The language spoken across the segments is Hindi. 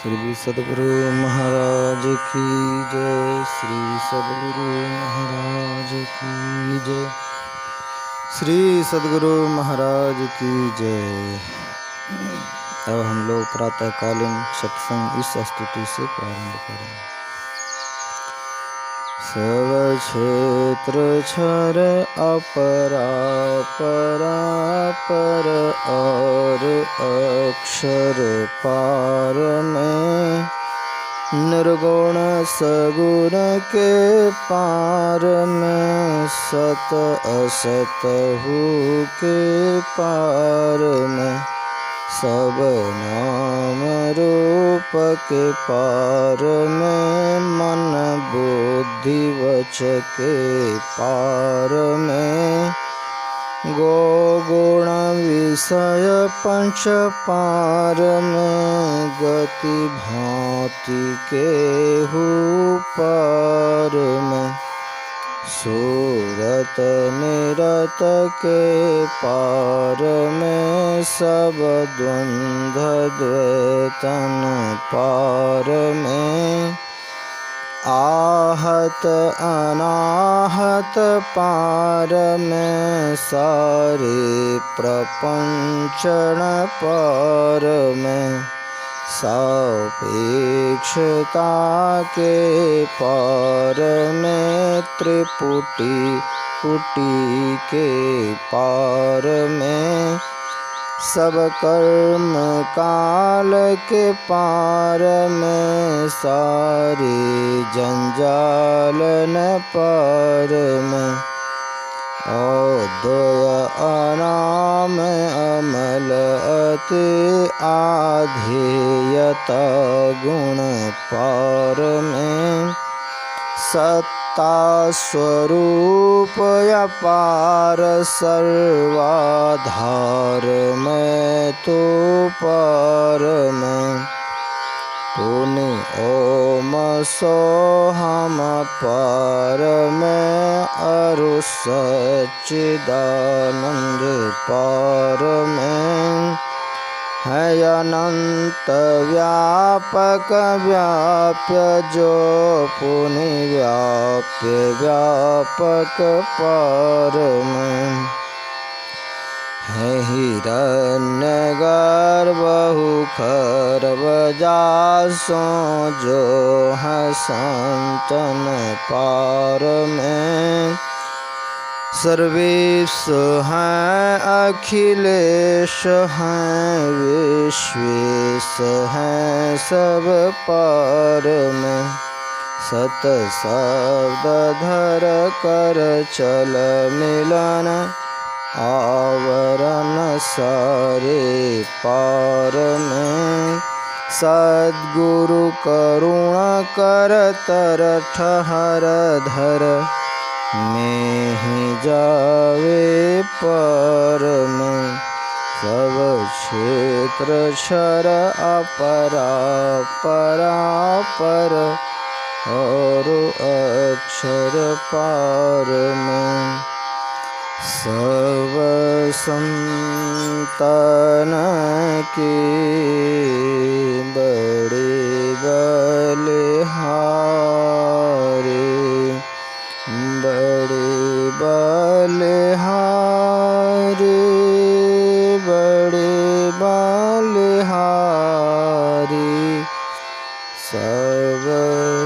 श्री सद्गुरु महाराज की जय। श्री सद्गुरु महाराज की जय। श्री सद्गुरु महाराज की जय। अब हम लोग प्रातःकालीन सत्संग इस स्तुति से प्रारंभ करें। सब क्षेत्र क्षर अपरापर और अक्षर पार में, निर्गुण सगुण के पार में, सत असत हु के पार में, सब नाम रूप के पार में, मन बुद्धि वच के पार में, गो गुण विषय पंच पार में, गति भांति के हु पार में, सूरत निरत के पार में, सब द्वंद्व द्वैतन पार में, आहत अनाहत पार में, सारे प्रपंचन पार में, सापेक्षता के पार में, त्रिपुटी पुटी के पार में, सब कर्म काल के पार में, सारे जंजालन पार में, अद्वय अनाम अमल अति आधेयता गुण पार में, सत्ता स्वरूप अपार सर्वाधार में तो पार में, तूने ओम सोहम पार में, अरु सच्चिदानंद पार में, है अनंत व्यापक व्याप्य जो पुनि व्याप्य व्यापक पार में, है हिरण्य गर्भहु खरब जासो जो है संतन पार में, सर्वेश हैं अखिलेश हैं विश्वेश हैं सब पार में, सत शब्द धर कर चल मिलन आवरण सारे पार में, सद्गुरु करुणा कर तर ठहर धर में ही जावे पार में, सब क्षेत्र क्षर अपरापर और अक्षर पार में, सब संतान की बड़े बलिहारी, बड़े बलिहारी, बड़े बलिहारी, सब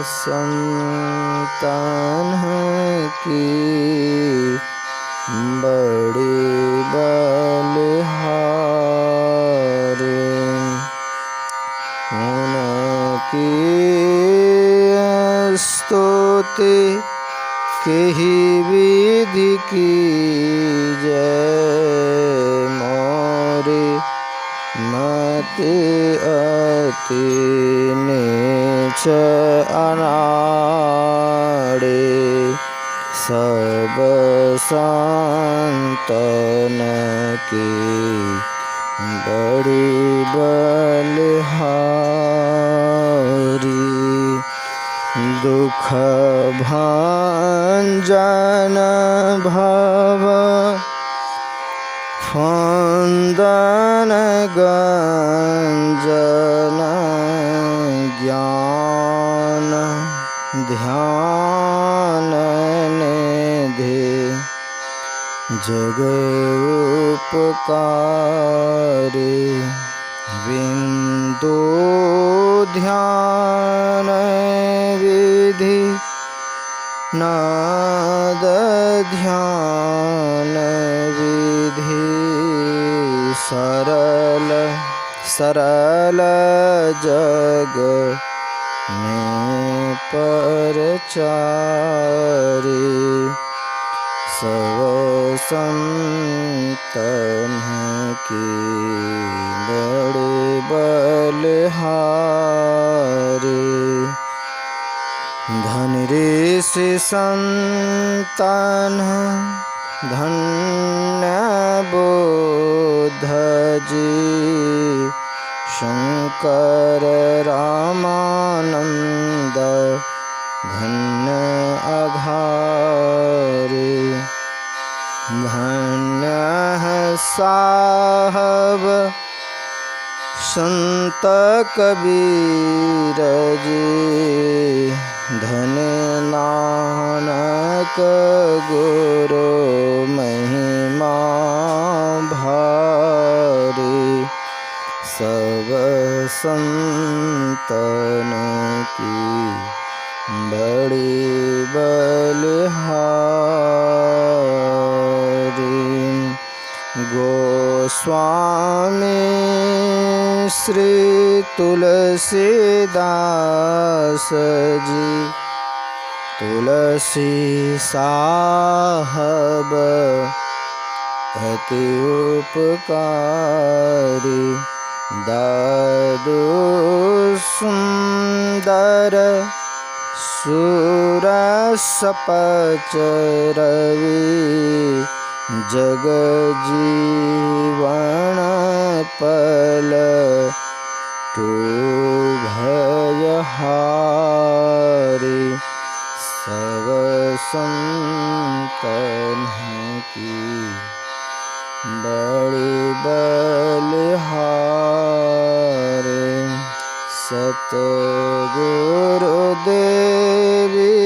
संतान की बड़े बलिहारी, उनकी स्तुति केहि विधि की जय, मोरे मति अति नीच अनाड़े, सब संतन की बड़ी बलिहारी, दुख भंजन भव फंदन गंजन जग उपकारी बिंदु ध्यान विधि नाद ध्यान विधि सरल सरल जग में परचारी सब संतन की बड़े बलहारी धन ऋषि संतान धन्य बुद्ध जी शंकर रामानंद धन्य अघारी धन्य साहब संत कबीर जी धन्य नानक गुरु महिमा भारी सब संतन की बड़ी बलहारी गोस्वामी श्री तुलसीदास जी तुलसी साहब अति उपकारी दादू सुंदर सुरसपच रवि जग जीवन पल तू भयहारी सब संतन की बड़ी बलहारी सतगुरुदेवी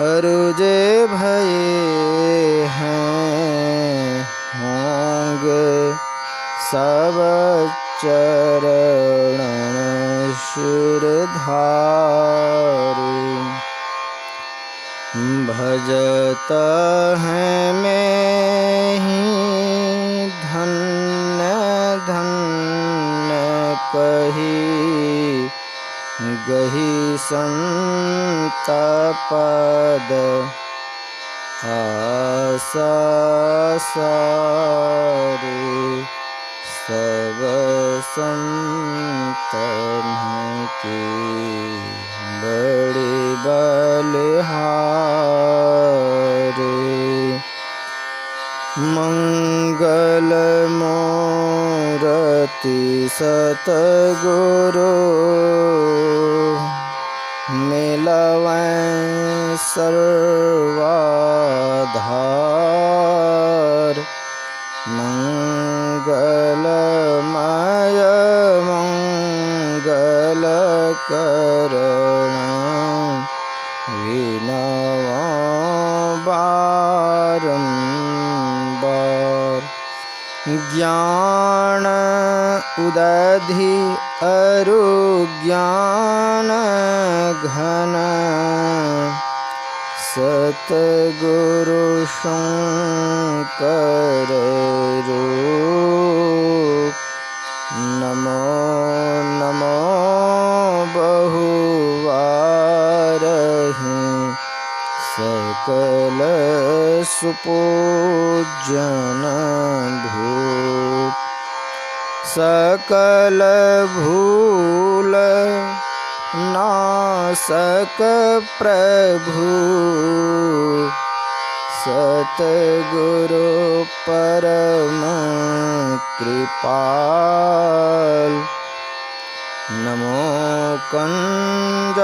अरुजे भये हैं होंगे सब चरण शिरधारी भजत हैं मैं ही धन्य धन्य कही गही संत पद आसा सारे सब संतन के बड़े बलहारे मंगल मूर्ति सतगुरु मिलवैं सर्वाधार मंगलमय मंगल करण विनवा बारंबार ज्ञान उदधि अरु ज्ञान घन सतगुरु शंकर रूप नमो नमो बहुवारहि सकल सुपूजन भूप सकल भूल नासक प्रभु सतगुरु परम कृपाल नमो कंज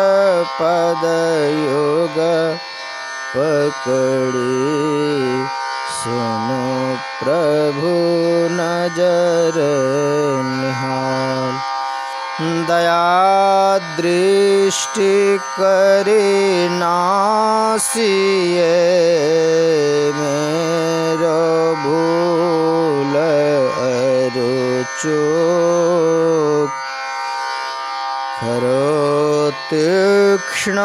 पदयोग पकड़ी सुनो प्रभु नजर निहाल दया दृष्टि करे नासिए मेरो भूल अरुचूक खरो तीक्ष्ण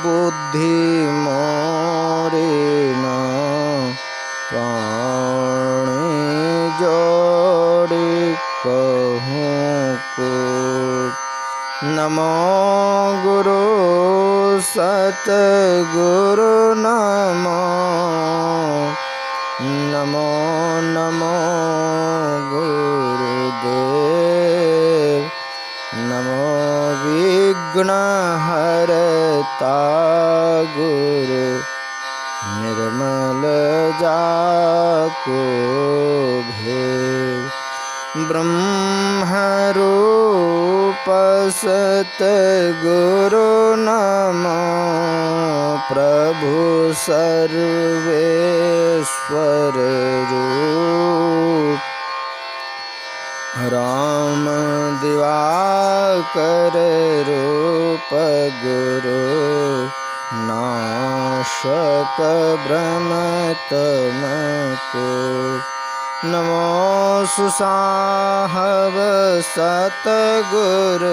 बुद्धि मोरे न प्राणी जोड़ी कहूँ को नमो गुरु सतगुरु नमो नमो नमो गुरुदेव नमो विघ्नहरता गुरु निर्मल जाको भेद ब्रह्मरूप सतगुरु नमो प्रभु सर्वेश्वर रूप राम दिवाकर रूप गुरु नाशक ब्रह्म तमको नमो सुसाहब सतगुरु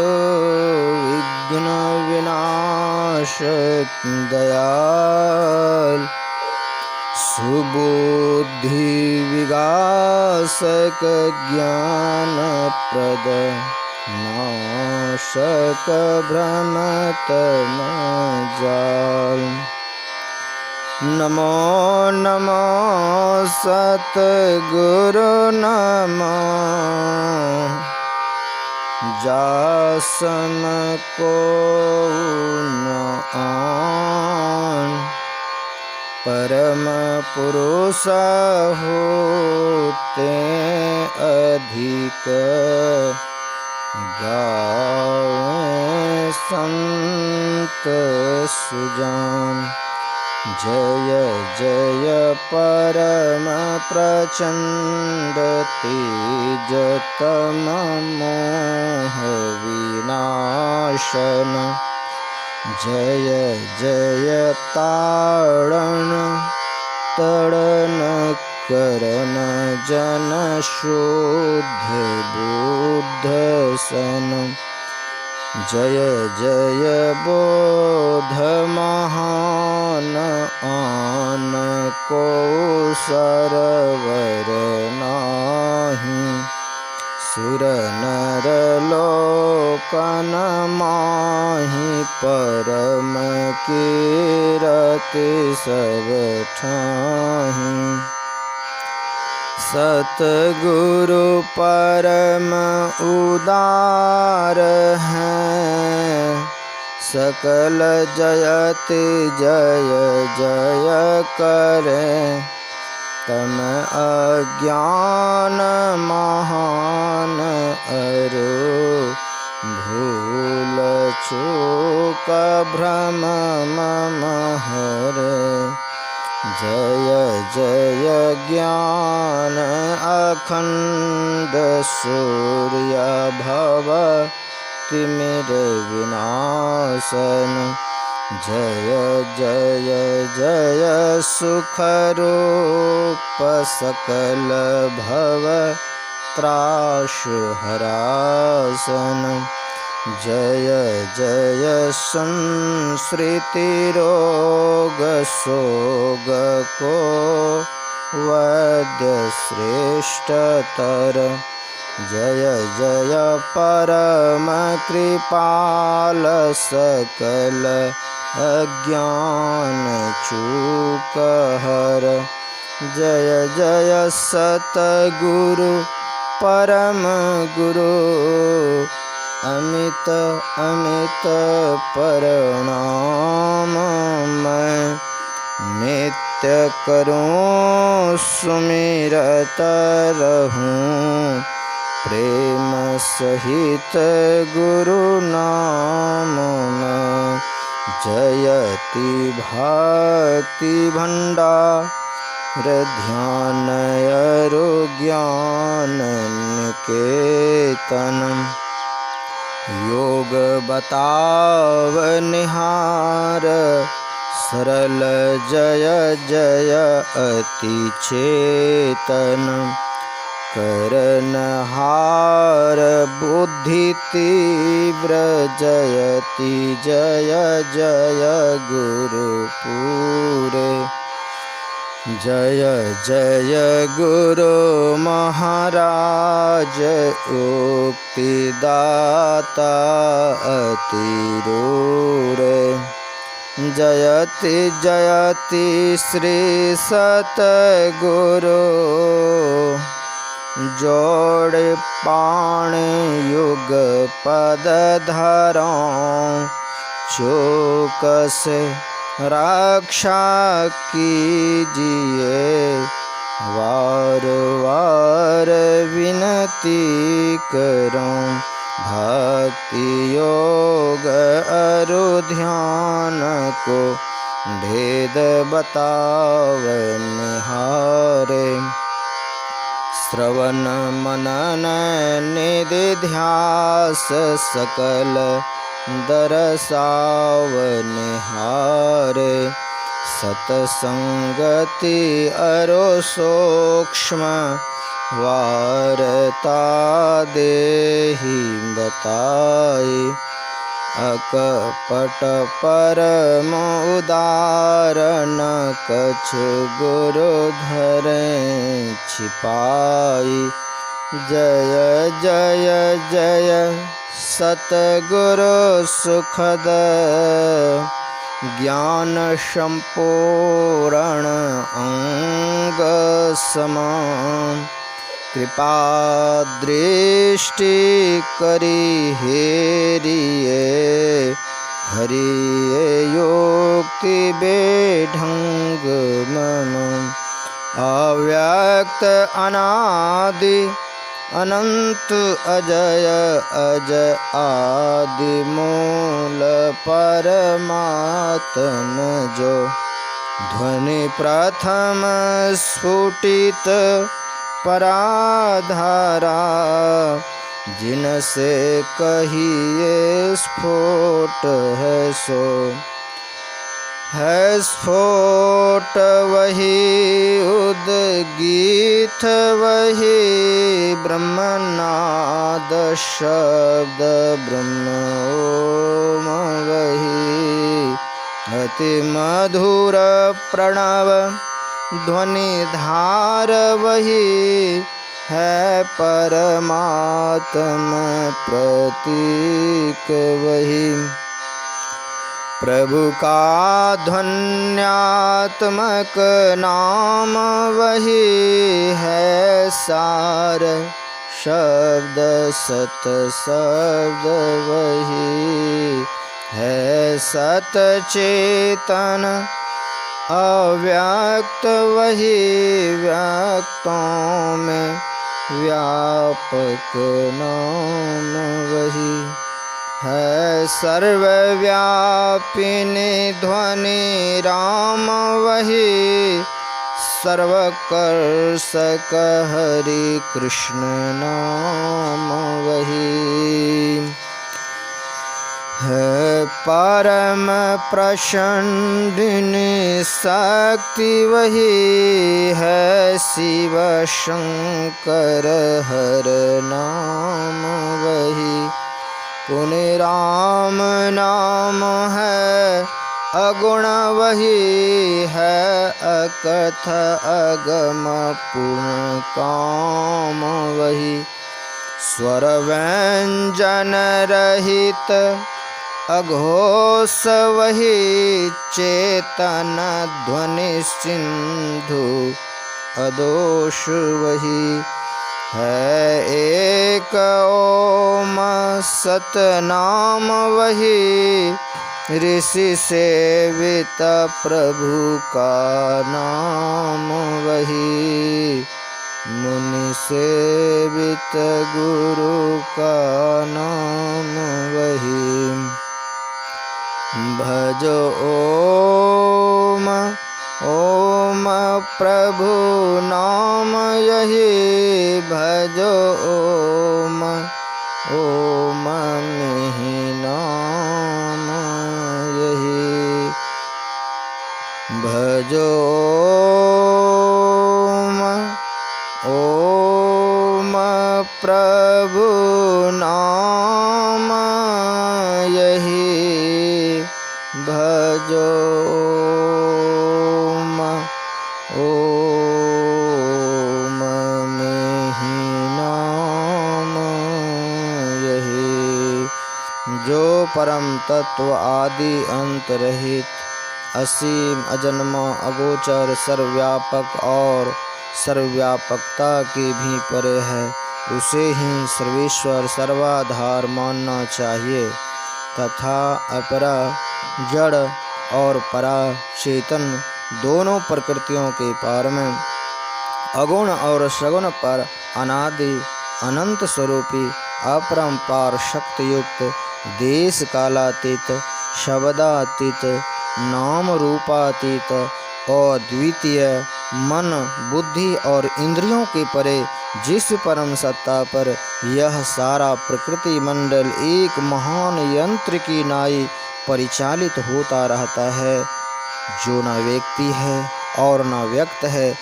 विघ्न विनाशक दयाल सुबुद्धि विगासक ज्ञान प्रद नाशक भ्रमतम जाल नमो नमो सतगुरु नमो जासम को न आन परम पुरुष होते अधिक गावे संत सुजान जय जय परम प्रचंड तेज तम मोह विनाशन जय जय ताड़न तड़न करन जन शुद्ध बुद्ध सन जय जय बोध महान आन को सरवर नाही सुर नर लोकन माहि परम कीरति सब ठाहि सतगुरु परम उदार हैं सकल जयति जय जय करें तम अज्ञान महान अरु भूल चूक भ्रम मम हरे जय जय ज्ञान अखंड सूर्य भव तिमिर विनाशन जय जय जय सुख रूप सकल भव त्रास हरासन जय जय संसृति रोग सोग को वैद्य श्रेष्ठतर जय जय परम कृपाल सकल अज्ञान चूक हर जय जय सतगुरु परम गुरु अमित अमित प्रणाम मैं नित्य करूं सुमिरत रहूं प्रेम सहित गुरु नाम में जयति भक्ति भंडार ध्यान अरु ज्ञान निकेतन योग बताव निहार, सरल जय जय अति चेतन, करनहार बुद्धि तीव्र, जयति जय जय गुरुपुरे। जय जय गुरु महाराज, उक्तिदाता अतिरूरे। जयति जयति श्री सतगुरु, जोड़ पाण युग पद धरों, चौकस रक्षा कीजिए, वार वार विनती करूं। भक्ति योग अरु ध्यान को, भेद बताव निहारे। श्रवण मनन निधिध्यास, सकल दरसाव निहारे। सतसंगति अरो सूक्ष्म, वारता देहि बताई। अकपट परम उदार, न कछु गुरु धरें छिपाई। जय जय जय सतगुरु सुखद, ज्ञान संपूर्ण अंग समान। कृपा दृष्टि करी हेरिए, हरिये योक्ति बेढंग मम। अव्यक्त अनादि अनंत अजय, अज आदि मूल परमात्म जो। ध्वनि प्रथम स्फुटित पराधारा, जिनसे कहिए स्फोट है सो। है स्फोट वही उद्गीत वही, ब्रह्मनाद शब्द ब्रह्म ओम वही। अति मधुर प्रणव ध्वनि धार वही, है परमात्मा प्रतीक वही। प्रभु का ध्वन्यात्मक नाम वही, है सार शब्द सत शब्द वही। है सत चेतन अव्यक्त वही, व्यक्तों में व्यापक नाम वही। है सर्वव्यापिनी ध्वनि राम वही, सर्वकर्षक हरि कृष्ण नाम वही। है परम प्रचंडिनी शक्ति वही, है शिव शंकर हर नाम वही। पुण्य राम नाम है अगुण वही, है अकथ अगम पूर्ण काम वही। स्वर व्यंजन रहित अघोष वही, चेतन ध्वनि सिंधु अदोष वही। है एक ओम सतनाम वही, ऋषि सेवित प्रभु का नाम वही। मुनि सेवित गुरु का नाम वही। भजो ओम ओम प्रभु नाम यही, भजो ओम ओम मिहि जो परम तत्व आदि अंत रहित, असीम, अजन्मा, अगोचर, सर्वव्यापक और सर्वव्यापकता के भी परे है, उसे ही सर्वेश्वर सर्वाधार मानना चाहिए तथा अपरा जड़ और परा चेतन दोनों प्रकृतियों के पार में अगुण और सगुण पर अनादि अनंत स्वरूपी अपरंपार शक्ति युक्त, देश कालातीत, शब्दातीत, नाम रूपातीत और द्वितीय, मन, बुद्धि और इंद्रियों के परे जिस परम सत्ता पर यह सारा प्रकृति मंडल एक महान यंत्र की नाई परिचालित होता रहता है, जो न व्यक्ति है और न व्यक्त है,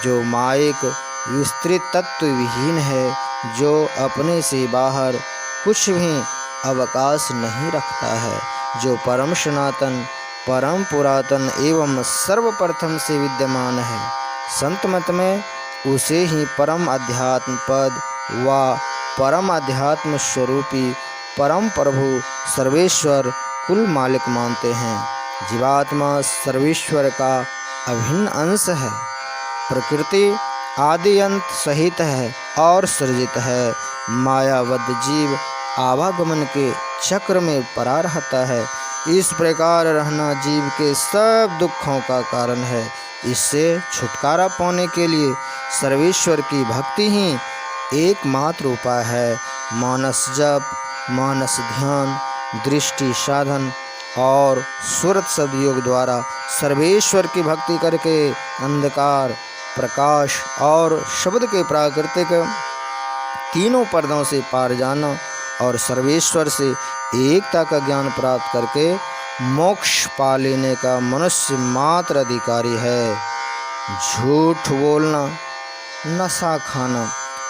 जो मायिक विस्तृत तत्व विहीन है, जो अपने से बाहर कुछ भी अवकाश नहीं रखता है, जो परम सनातन, परम पुरातन एवं सर्वप्रथम से विद्यमान है। संत मत में उसे ही परम अध्यात्म पद व परम अध्यात्म स्वरूपी परम प्रभु सर्वेश्वर कुल मालिक मानते हैं। जीवात्मा सर्वेश्वर का अभिन्न अंश है, प्रकृति आदि अंत सहित है और सृजित है। मायावद जीव आवागमन के चक्र में पड़ा रहता है। इस प्रकार रहना जीव के सब दुखों का कारण है। इससे छुटकारा पाने के लिए सर्वेश्वर की भक्ति ही एकमात्र उपाय है। मानस जप, मानस ध्यान, दृष्टि साधन और सुरत शब्द योग द्वारा सर्वेश्वर की भक्ति करके अंधकार, प्रकाश और शब्द के प्राकृतिक तीनों पर्दों से पार जाना और सर्वेश्वर से एकता का ज्ञान प्राप्त करके मोक्ष पा लेने का मनुष्य मात्र अधिकारी है। झूठ बोलना, नशा खाना,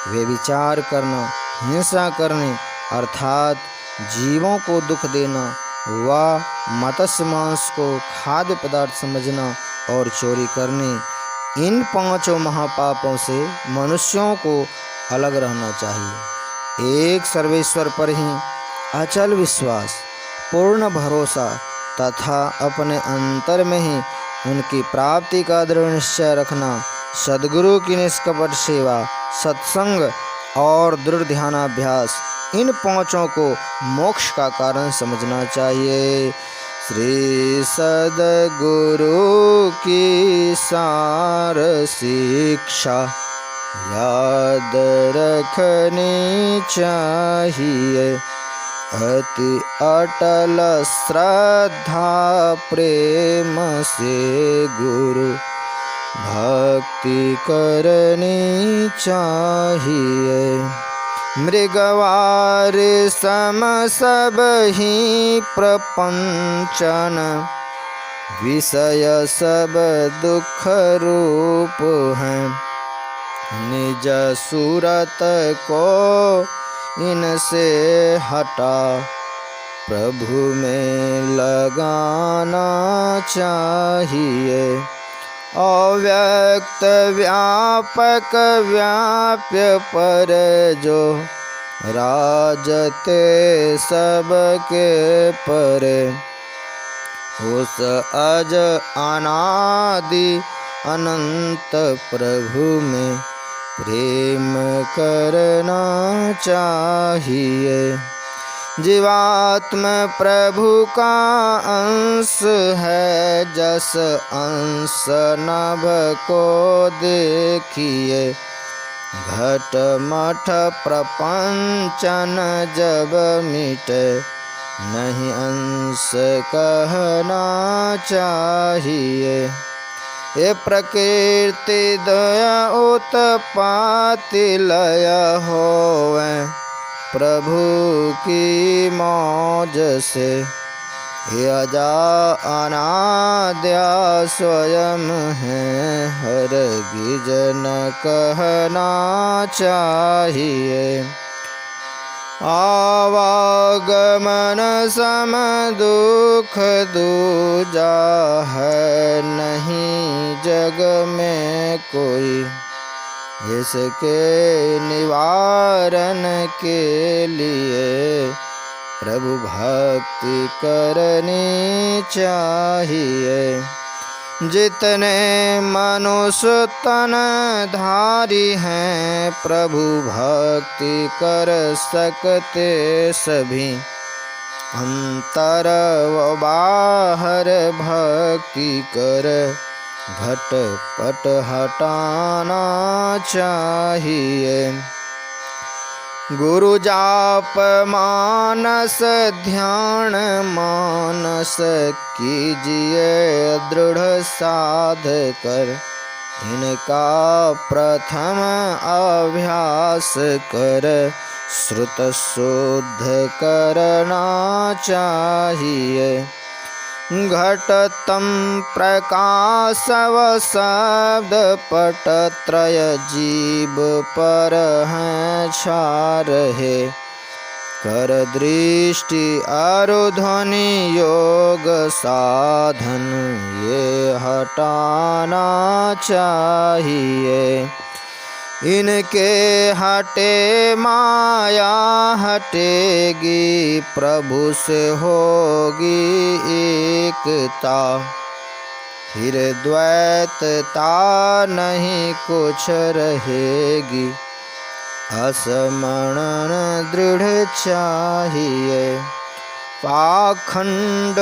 व्यभिचार करना, हिंसा करने अर्थात जीवों को दुख देना व मत्स्य मांस को खाद्य पदार्थ समझना और चोरी करने, इन पांचों महापापों से मनुष्यों को अलग रहना चाहिए। एक सर्वेश्वर पर ही अचल विश्वास, पूर्ण भरोसा तथा अपने अंतर में ही उनकी प्राप्ति का दृढ़ निश्चय रखना, सद्गुरु की निष्कपट सेवा, सत्संग और दृढ़ ध्यानाभ्यास, इन पांचों को मोक्ष का कारण समझना चाहिए। श्री सद्गुरु की सार शिक्षा याद रखनी चाहिए। अति अटल श्रद्धा प्रेम से गुरु भक्ति करनी चाहिए। मृगवार सम सब ही प्रपंचन, विषय सब दुख रूप हैं। निज सूरत को इनसे हटा प्रभु में लगाना चाहिए। अव्यक्त व्यापक व्याप्य पर जो राजते सबके परे, उस अज अनादि अनंत प्रभु में प्रेम करना चाहिए। जीवात्म प्रभु का अंश है, जस अंश नभ को देखिए। घट मठ प्रपंचन जब मिटे, नहीं अंश कहना चाहिए। ये प्रकृति दया उत्पाति लय होवे, प्रभु की मौज से। यजा अनाद्या स्वयं है, हरगिज न कहना चाहिए। आवागमन सम दुख दूजा है, नहीं जग में कोई। इसके निवारण के लिए प्रभु भक्ति करनी चाहिए। जितने मनुष्य तन धारी हैं प्रभु भक्ति कर सकते सभी। अंतर व बाहर भक्ति कर घट पट हटाना चाहिए। गुरु जाप मानस ध्यान मानस कीजिए दृढ़ साध कर। इनका प्रथम अभ्यास कर श्रुत शुद्ध करना चाहिए। घटतम प्रकाशव शब्द पट त्रय जीव पर हैं छा रहे। कर दृष्टि अरु ध्वनि योग साधन ये हटाना चाहिए। इनके हटे माया हटेगी प्रभु से होगी एकता। फिर द्वैतता नहीं कुछ रहेगी। असमरण दृढ़ चाहिए। पाखंड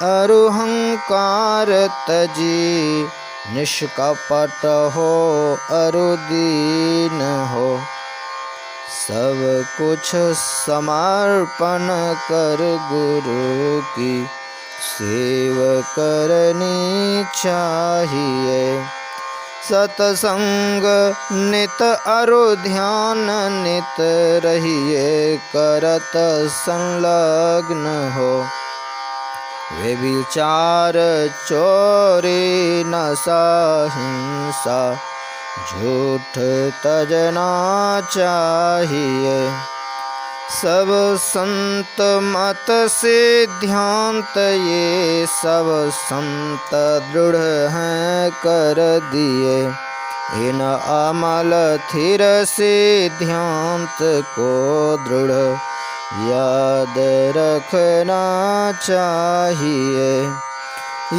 अरुहंकार तजी निष्कपट हो अरुदीन हो। सब कुछ समर्पण कर गुरु की सेव करनी चाहिए। सतसंग नित अरु ध्यान नित रहिए करत संलग्न हो। वे विचार चोरी नशा हिंसा झूठ तजना चाहिए। सब संत मत सिद्धांत ये सब संत दृढ़ हैं कर दिए। इन अमल थिर सिद्धांत को दृढ़ याद रखना चाहिए।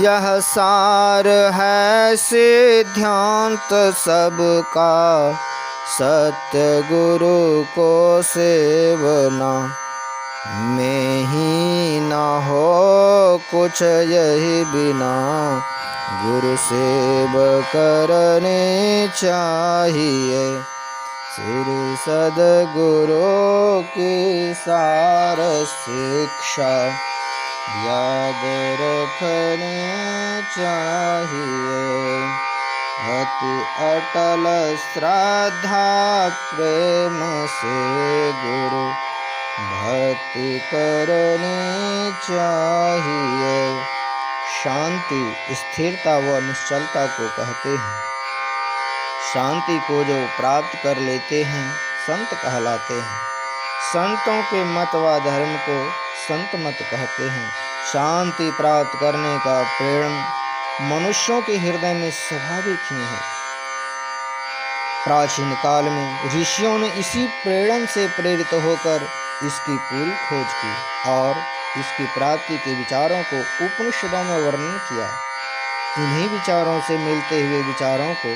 यह सार है सिद्धांत सबका सत्य गुरु को सेवना। में ही न हो कुछ यही बिना गुरु सेव करने चाहिए। श्री सद्गुरु की सार शिक्षा याद रखनी चाहिए। अति अटल श्रद्धा प्रेम से गुरु भक्ति करनी चाहिए। शांति स्थिरता व निश्चलता को कहते हैं। शांति को जो प्राप्त कर लेते हैं संत कहलाते हैं। संतों के मत व धर्म को संत मत कहते हैं। शांति प्राप्त करने का प्रेरण मनुष्यों के हृदय में स्वाभाविक ही है। प्राचीन काल में ऋषियों ने इसी प्रेरण से प्रेरित होकर इसकी पूरी खोज की और इसकी प्राप्ति के विचारों को उपनिषदों में वर्णन किया। इन्हीं विचारों से मिलते हुए विचारों को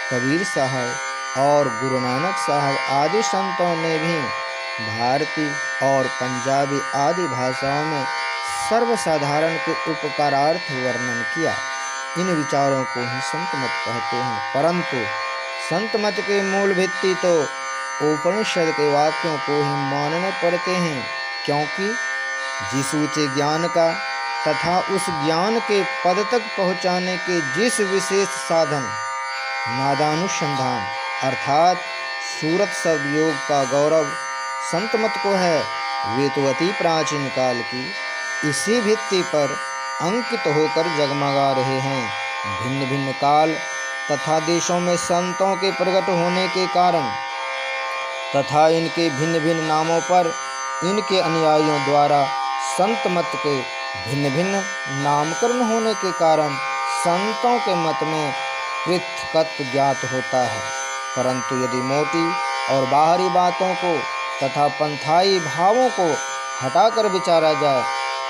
कबीर साहब और गुरु नानक साहब आदि संतों ने भी भारतीय और पंजाबी आदि भाषाओं में सर्वसाधारण के उपकारार्थ वर्णन किया। इन विचारों को ही संत मत कहते हैं। परंतु संत मत के मूल भित्ति तो उपनिषद के वाक्यों को ही मानने पड़ते हैं, क्योंकि जिस ऊंचे ज्ञान का तथा उस ज्ञान के पद तक पहुँचाने के जिस विशेष साधन नादानुसंधान अर्थात सूरत शब्द योग का गौरव संत मत को है, वे तो अति प्राचीन काल की इसी भित्ति पर अंकित होकर जगमगा रहे हैं। भिन्न भिन्न काल तथा देशों में संतों के प्रकट होने के कारण तथा इनके भिन्न भिन्न नामों पर इनके अनुयायियों द्वारा संत मत के भिन्न भिन्न नामकरण होने के कारण संतों के मत में पृथकत्व ज्ञात होता है। परंतु यदि मोटी और बाहरी बातों को तथा पंथाई भावों को हटाकर विचारा जाए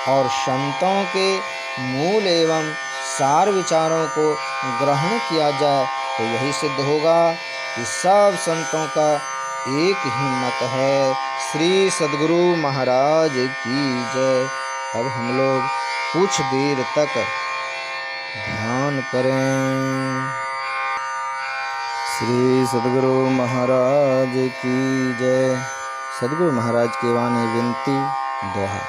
और संतों के मूल एवं सार विचारों को ग्रहण किया जाए तो यही सिद्ध होगा कि सब संतों का एक ही मत है। श्री सद्गुरु महाराज की जय। अब हम लोग कुछ देर तक ध्यान करें। श्री सद्गुरु महाराज की जय। सद्गुरु महाराज की वाणी विनती दोहा।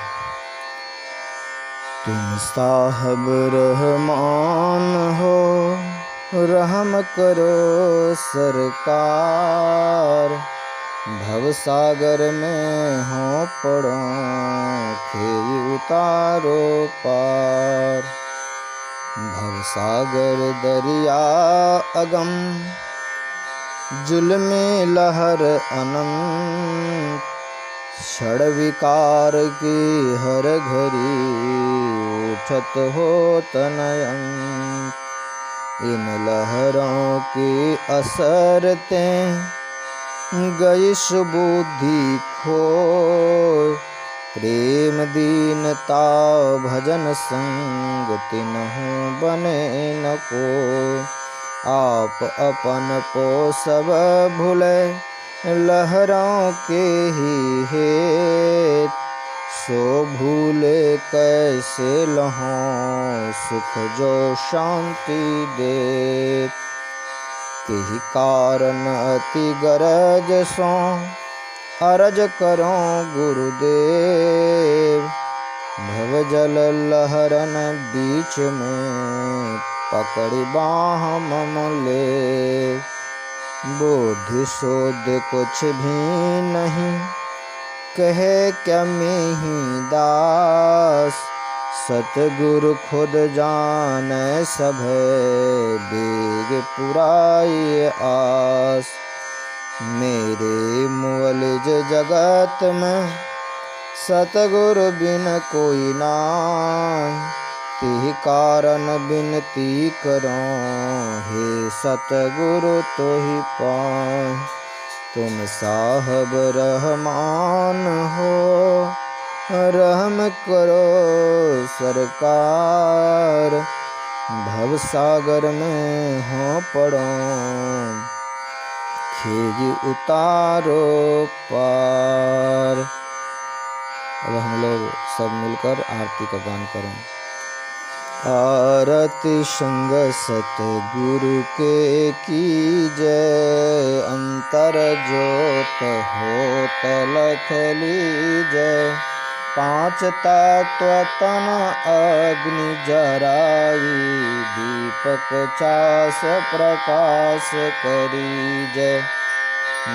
तुम साहब रहमान हो, रहम करो सरकार। भवसागर में हो पड़ो, खेई उतारो पार। भवसागर दरिया अगम, जुल्मे लहर अनंत। क्षण विकार की हर घड़ी, उठत हो तनयंत। इन लहरों की असरते, गई सुबुद्धि खोय। प्रेम दीनता भजन संग, तिन्हु बने न कोय। आप अपन को सब भूले, लहरों के ही हेत। सो भूले कैसे लहों, सुख जो शांति देत। तेहि कारण अति गरज सो, अरज करो गुरुदेव। भवजल लहरन बीच में, पकड़ी बाँह मम ले। बोधि सोध कुछ भी नहीं, कहे क्या मेहि दास। सतगुरु खुद जाने सभे, बेग पुराई आस। मेरे मुअलिज जगत में, सतगुरु बिन कोई नाय। तिहि कारण बिनती करो, हे सतगुरु तोहि पाय। तुम साहब रहमान हो, रहम करो सरकार। भवसागर में हो पड़ो, खेगी उतारो पार। अब हम लोग सब मिलकर आरती का गान करें। आरती संग सतगुरु के कीजय। अंतर ज्योत होत लख लीजय। पांच तत्व तन अग्नि जराई। दीपक चास प्रकाश करीजय।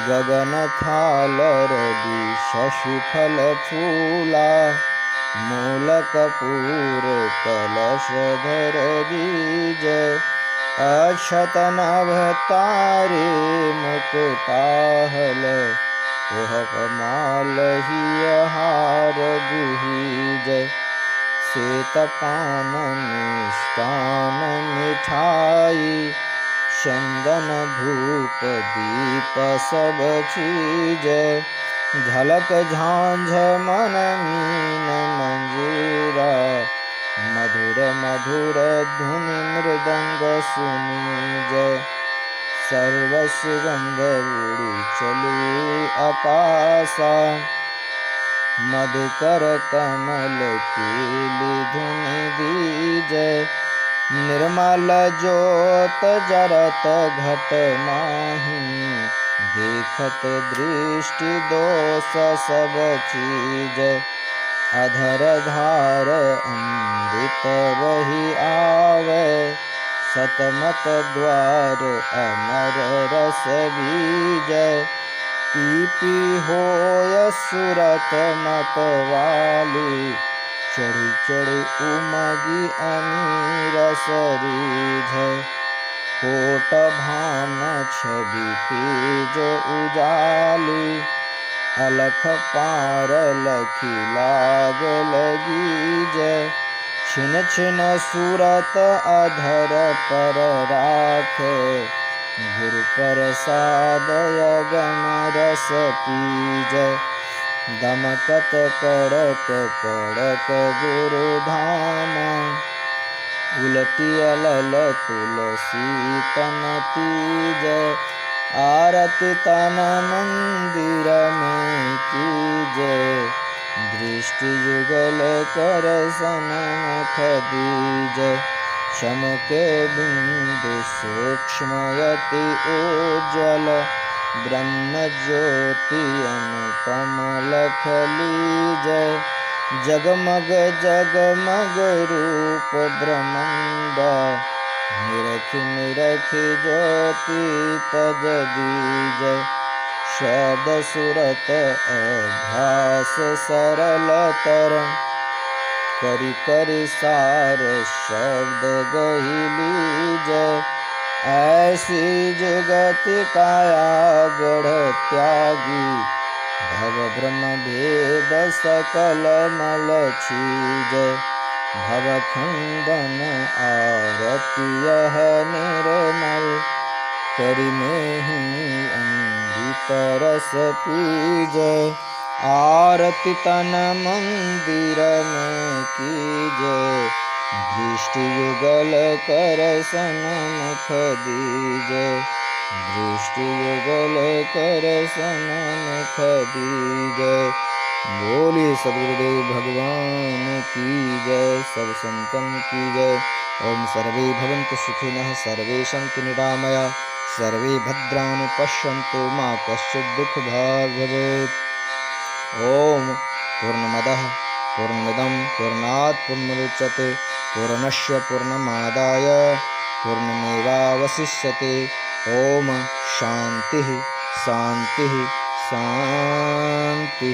गगन थाल रवि शशि फल फूला। मूल कपूर कलश धर दीजय। अक्षत नभ तारे मुकुताहल। ओह माल ही हार गुहीजय। श्वेत पान मिष्टान मिठाई। चंदन धूप दीप सब चीजय। झलक झांझ मन मीन मंजीरा। मधुर मधुर धुनि मृदंग सुनीजय। सर्व सुगंध उड़ी चली आकाशा। मधुकर कमल कीली धुनि दीजय। निर्मल ज्योत जरत घट माही। देखत दृष्टि दोष सब चीजय। अधर धार अमृत बही आवे। सतमत द्वार अमर रस बीजय। पी पी होय सुरत मत वाली। चढ़ी चढ़ी उमगी अमीरस रीझय। कोट भान छवि तेज उजाली। अलख पार लखी लाग लगी जय। छिन छिन सूरत अधर पर राखे। गुरु प्रसाद अगम रस पीजय। दमकत कड़क कड़क गुरु धामा, उलटी अलल तुलसी तन तीजय, आरती तन मंदिर में कीजय, दृष्टि युगल कर सनमुख दीजय, चमके बिंदु सूक्ष्मयति उज्ज्वल, ब्रह्म ज्योति अनुपम लख लीजय, जगमग जगमग रूप ब्रह्मांड, निरखि निरखि ज्योति तज दीजय, शब्द सुरत अभ्यास सरलतर, करि करि सार शब्द गहि लीजय, ऐसी जुगति काया गढ़ त्यागी, भव ब्रह्म भेद सकल मल छीजय, भव खंडन आरती यह निर्मल, करि मेहि अमृत रस पीजय, आरती तन मंदिर में कीजय, दृष्टि युगल कर सनमुख दीजय, दृष्टि युगल कर सनमुख दीजय। बोलिए सद्गुरुदेव भगवान की जय, सब संतन की जय। ओम सर्वे भवन्तु सुखिनः, सर्वे सन्तु निरामया, सर्वे भद्राणि पश्यन्तु मा कश्चित् दुःखभाग् भवेत्। ओम पूर्णमदः पूर्णमिदं पूर्णात् पूर्णमुदच्यते, पूर्णस्य पूर्णमादाय पूर्णमेवावशिष्यते। ओम शांति शांति शांति।